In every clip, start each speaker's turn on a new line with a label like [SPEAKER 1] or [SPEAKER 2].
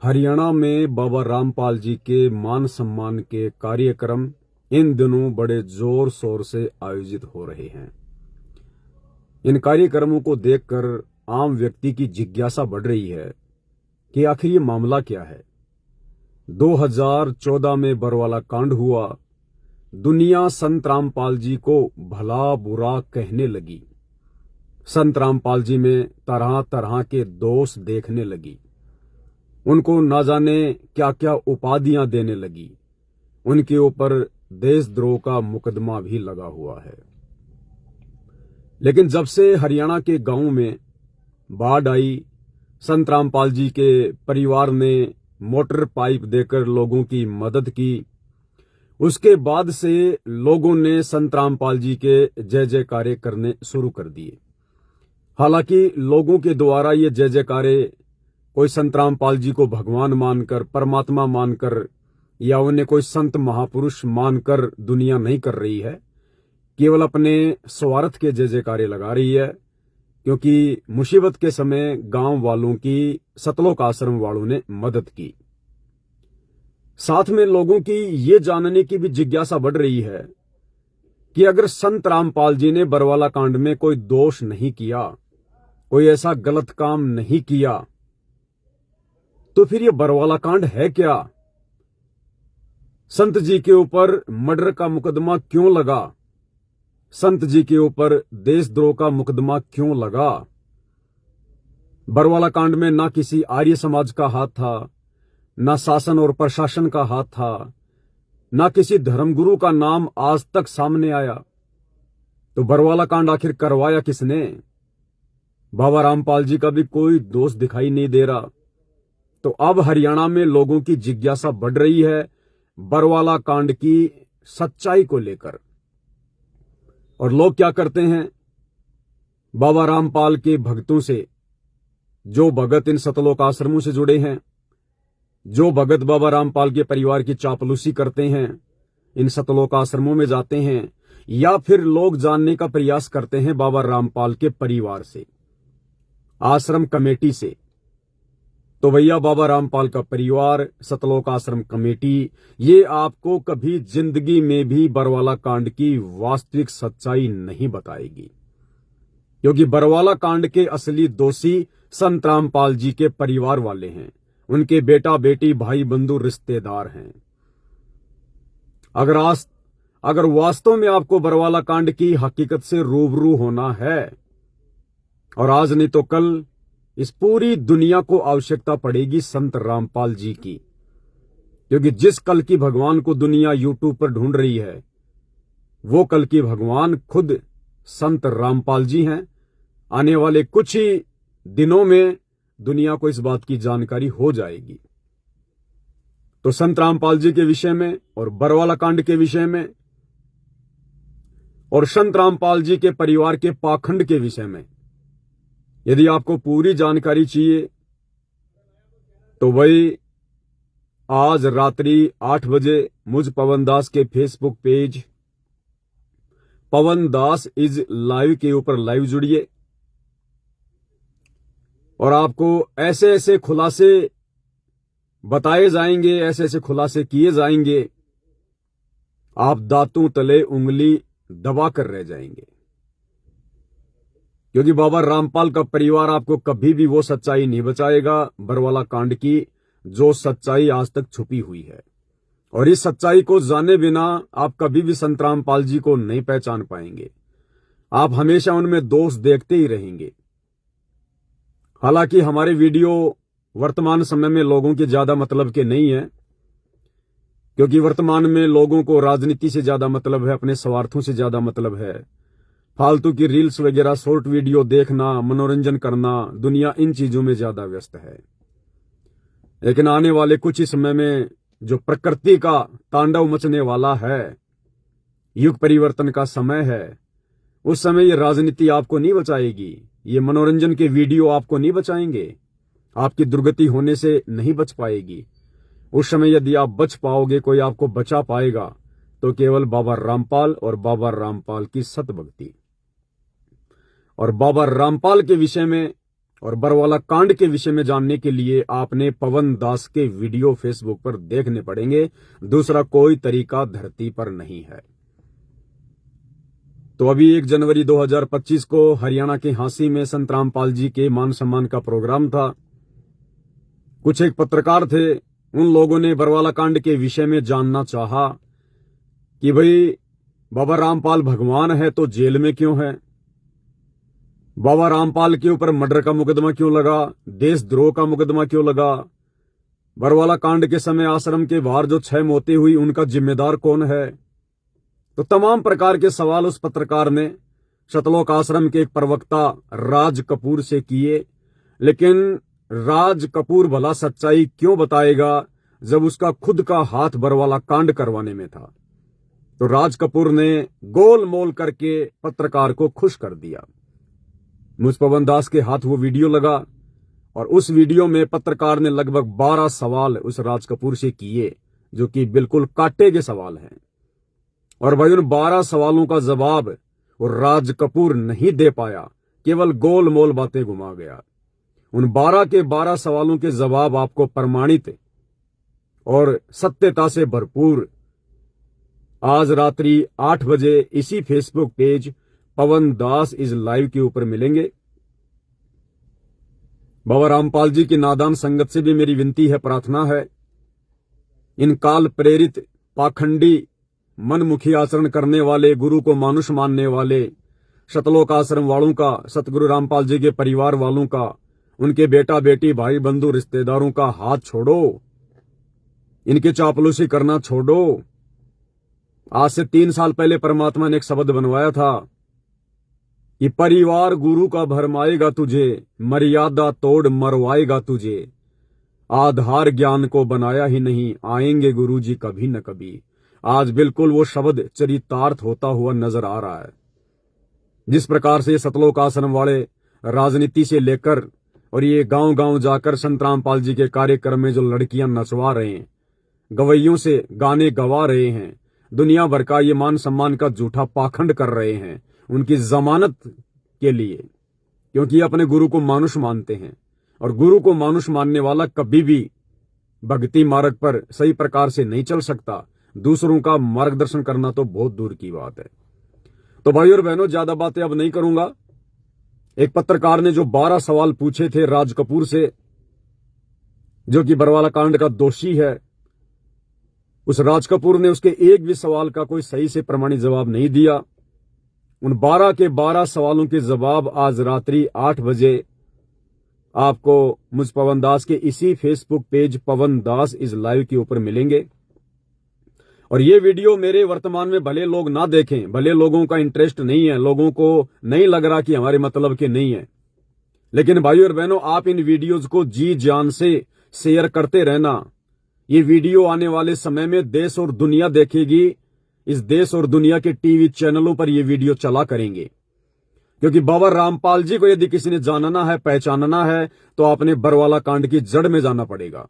[SPEAKER 1] हरियाणा में बाबा रामपाल जी के मान सम्मान के कार्यक्रम इन दिनों बड़े जोर शोर से आयोजित हो रहे हैं। इन कार्यक्रमों को देखकर आम व्यक्ति की जिज्ञासा बढ़ रही है कि आखिर ये मामला क्या है। 2014 में बरवाला कांड हुआ, दुनिया संत रामपाल जी को भला बुरा कहने लगी। संत रामपाल जी में तरह तरह के दोष देखने लगी, उनको ना जाने क्या क्या उपाधियां देने लगी। उनके ऊपर देशद्रोह का मुकदमा भी लगा हुआ है। लेकिन जब से हरियाणा के गांव में बाढ़ आई, संत रामपाल जी के परिवार ने मोटर पाइप देकर लोगों की मदद की। उसके बाद से लोगों ने संत रामपाल जी के जय जयकारे करने शुरू कर दिए। हालांकि लोगों के द्वारा ये जय जयकारे कोई संत रामपाल जी को भगवान मानकर, परमात्मा मानकर या उन्हें कोई संत महापुरुष मानकर दुनिया नहीं कर रही है, केवल अपने स्वार्थ के जय जयकारे लगा रही है। क्योंकि मुसीबत के समय गांव वालों की सतलोक आश्रम वालों ने मदद की। साथ में लोगों की ये जानने की भी जिज्ञासा बढ़ रही है कि अगर संत रामपाल जी ने बरवाला कांड में कोई दोष नहीं किया, कोई ऐसा गलत काम नहीं किया, तो फिर ये बरवाला कांड है क्या? संत जी के ऊपर मर्डर का मुकदमा क्यों लगा? संत जी के ऊपर देशद्रोह का मुकदमा क्यों लगा? बरवाला कांड में ना किसी आर्य समाज का हाथ था, ना शासन और प्रशासन का हाथ था, ना किसी धर्मगुरु का नाम आज तक सामने आया। तो बरवाला कांड आखिर करवाया किसने? बाबा रामपाल जी का भी कोई दोष दिखाई नहीं दे रहा। तो अब हरियाणा में लोगों की जिज्ञासा बढ़ रही है बरवाला कांड की सच्चाई को लेकर। और लोग क्या करते हैं, बाबा रामपाल के भक्तों से, जो भगत इन सतलोक आश्रमों से जुड़े हैं, जो भगत बाबा रामपाल के परिवार की चापलूसी करते हैं, इन सतलोक आश्रमों में जाते हैं, या फिर लोग जानने का प्रयास करते हैं बाबा रामपाल के परिवार से, आश्रम कमेटी से, तो भैया बाबा रामपाल का परिवार, सतलोक आश्रम कमेटी, ये आपको कभी जिंदगी में भी बरवाला कांड की वास्तविक सच्चाई नहीं बताएगी। क्योंकि बरवाला कांड के असली दोषी संत रामपाल जी के परिवार वाले हैं, उनके बेटा बेटी, भाई बंधु, रिश्तेदार हैं। अगर वास्तव में आपको बरवाला कांड की हकीकत से रूबरू होना है, और आज नहीं तो कल इस पूरी दुनिया को आवश्यकता पड़ेगी संत रामपाल जी की। क्योंकि जिस कल की भगवान को दुनिया यूट्यूब पर ढूंढ रही है, वो कल की भगवान खुद संत रामपाल जी हैं। आने वाले कुछ ही दिनों में दुनिया को इस बात की जानकारी हो जाएगी। तो संत रामपाल जी के विषय में और बरवाला कांड के विषय में और संत रामपाल जी के परिवार के पाखंड के विषय में यदि आपको पूरी जानकारी चाहिए, तो वही आज रात्रि 8 बजे मुझ पवन दास के Facebook page Pawan Das is live के ऊपर लाइव जुड़िए। और आपको ऐसे ऐसे खुलासे बताए जाएंगे, ऐसे ऐसे खुलासे किए जाएंगे, आप दांतों तले उंगली दबा कर रह जाएंगे। क्योंकि बाबा रामपाल का परिवार आपको कभी भी वो सच्चाई नहीं बचाएगा बरवाला कांड की, जो सच्चाई आज तक छुपी हुई है। और इस सच्चाई को जाने बिना आप कभी भी संत रामपाल जी को नहीं पहचान पाएंगे। आप हमेशा उनमें दोष देखते ही रहेंगे। हालांकि हमारे वीडियो वर्तमान समय में लोगों के ज्यादा मतलब के नहीं है, क्योंकि वर्तमान में लोगों को राजनीति से ज्यादा मतलब है, अपने स्वार्थों से ज्यादा मतलब है। फालतू की रील्स वगैरह, शॉर्ट वीडियो देखना, मनोरंजन करना, दुनिया इन चीजों में ज्यादा व्यस्त है। लेकिन आने वाले कुछ ही समय में जो प्रकृति का तांडव मचने वाला है, युग परिवर्तन का समय है, उस समय ये राजनीति आपको नहीं बचाएगी, ये मनोरंजन के वीडियो आपको नहीं बचाएंगे, आपकी दुर्गति होने से नहीं बच पाएगी। उस समय यदि आप बच पाओगे, कोई आपको बचा पाएगा, तो केवल बाबा रामपाल और बाबा रामपाल की सतभक्ति। और बाबा रामपाल के विषय में और बरवाला कांड के विषय में जानने के लिए आपने पवन दास के वीडियो फेसबुक पर देखने पड़ेंगे। दूसरा कोई तरीका धरती पर नहीं है। तो अभी 1 जनवरी 2025 को हरियाणा के हांसी में संत रामपाल जी के मान सम्मान का प्रोग्राम था। कुछ एक पत्रकार थे, उन लोगों ने बरवाला कांड के विषय में जानना चाहा कि भाई बाबा रामपाल भगवान है तो जेल में क्यों है, बाबा रामपाल के ऊपर मर्डर का मुकदमा क्यों लगा, देशद्रोह का मुकदमा क्यों लगा, बरवाला कांड के समय आश्रम के बाहर जो 6 मौतें हुई उनका जिम्मेदार कौन है। तो तमाम प्रकार के सवाल उस पत्रकार ने सतलोक आश्रम के एक प्रवक्ता राज कपूर से किए। लेकिन राज कपूर भला सच्चाई क्यों बताएगा जब उसका खुद का हाथ बरवाला कांड करवाने में था। तो राज कपूर ने गोल मोल करके पत्रकार को खुश कर दिया। मुझ पवन दास के हाथ वो वीडियो लगा और उस वीडियो में पत्रकार ने लगभग 12 सवाल उस राज कपूर से किए जो कि बिल्कुल कांटे के सवाल हैं। और भाई उन 12 सवालों का जवाब वो राज कपूर नहीं दे पाया, केवल गोल मोल बातें घुमा गया। उन 12 के 12 सवालों के जवाब आपको प्रमाणित और सत्यता से भरपूर आज रात्रि 8 बजे इसी Facebook page Pawan Das is live के ऊपर मिलेंगे। बाबा रामपाल जी की नादान संगत से भी मेरी विनती है, प्रार्थना है, इन काल प्रेरित पाखंडी मनमुखी आचरण करने वाले, गुरु को मानुष मानने वाले सतलोक आश्रम वालों का, सतगुरु रामपाल जी के परिवार वालों का, उनके बेटा बेटी भाई बंधु रिश्तेदारों का हाथ छोड़ो, इनकी चापलूसी करना छोड़ो। आज से 3 साल पहले परमात्मा ने एक शब्द बनवाया था कि परिवार गुरु का भरमाएगा तुझे, मर्यादा तोड़ मरवाएगा तुझे, आधार ज्ञान को बनाया ही नहीं, आएंगे गुरु जी कभी न कभी। आज बिल्कुल वो शब्द चरितार्थ होता हुआ नजर आ रहा है। जिस प्रकार से सतलोक आश्रम वाले राजनीति से लेकर और ये गांव गांव जाकर संत रामपाल जी के कार्यक्रम में जो लड़कियां नचवा रहे हैं, गवैयों से गाने गवा रहे हैं, दुनिया भर का ये मान सम्मान का झूठा पाखंड कर रहे हैं उनकी जमानत के लिए, क्योंकि ये अपने गुरु को मानुष मानते हैं और गुरु को मानुष मानने वाला कभी भी भक्ति मार्ग पर सही प्रकार से नहीं चल सकता। दूसरों का मार्गदर्शन करना तो बहुत दूर की बात है। तो भाई और बहनों, ज्यादा बातें अब नहीं करूंगा। एक पत्रकार ने जो 12 सवाल पूछे थे राज कपूर से, जो कि बरवाला कांड का दोषी है, उस राज कपूर ने उसके एक भी सवाल का कोई सही से प्रमाणित जवाब नहीं दिया। उन 12 के 12 सवालों के जवाब आज रात्रि 8 बजे आपको मुझ पवन दास के इसी Facebook page Pawan Das is live के ऊपर मिलेंगे। और ये वीडियो मेरे वर्तमान में भले लोग ना देखें, भले लोगों का इंटरेस्ट नहीं है, लोगों को नहीं लग रहा कि हमारे मतलब के नहीं है, लेकिन भाई और बहनों, आप इन वीडियोज को जी जान से शेयर करते रहना। ये वीडियो आने वाले समय में देश और दुनिया देखेगी। इस देश और दुनिया के टीवी चैनलों पर ये वीडियो चला करेंगे, क्योंकि बाबा रामपाल जी को यदि किसी ने जानना है, पहचानना है, तो आपने बरवाला कांड की जड़ में जाना पड़ेगा।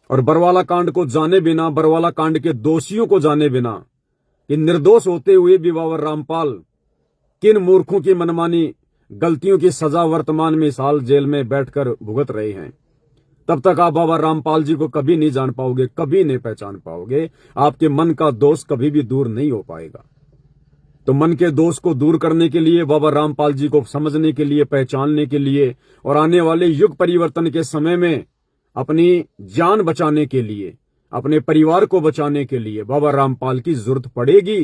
[SPEAKER 1] और बरवाला कांड को जाने बिना, बरवाला कांड के दोषियों को जाने बिना, कि निर्दोष होते हुए भी बाबा रामपाल किन मूर्खों की मनमानी गलतियों की सजा वर्तमान में इस हाल जेल में बैठकर भुगत रहे हैं, तब तक आप बाबा रामपाल जी को कभी नहीं जान पाओगे, कभी नहीं पहचान पाओगे। आपके मन का दोष कभी भी दूर नहीं हो पाएगा। तो मन के दोष को दूर करने के लिए, बाबा रामपाल जी को समझने के लिए, पहचानने के लिए और आने वाले युग परिवर्तन के समय में अपनी जान बचाने के लिए, अपने परिवार को बचाने के लिए बाबा रामपाल की जरूरत पड़ेगी।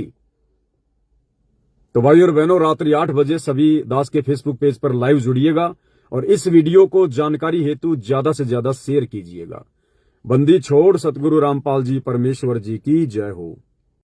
[SPEAKER 1] तो भाई और बहनों, रात्रि 8 बजे सभी दास के फेसबुक पेज पर लाइव जुड़िएगा और इस वीडियो को जानकारी हेतु ज्यादा से ज्यादा शेयर कीजिएगा। बंदी छोड़ सतगुरु रामपाल जी परमेश्वर जी की जय हो।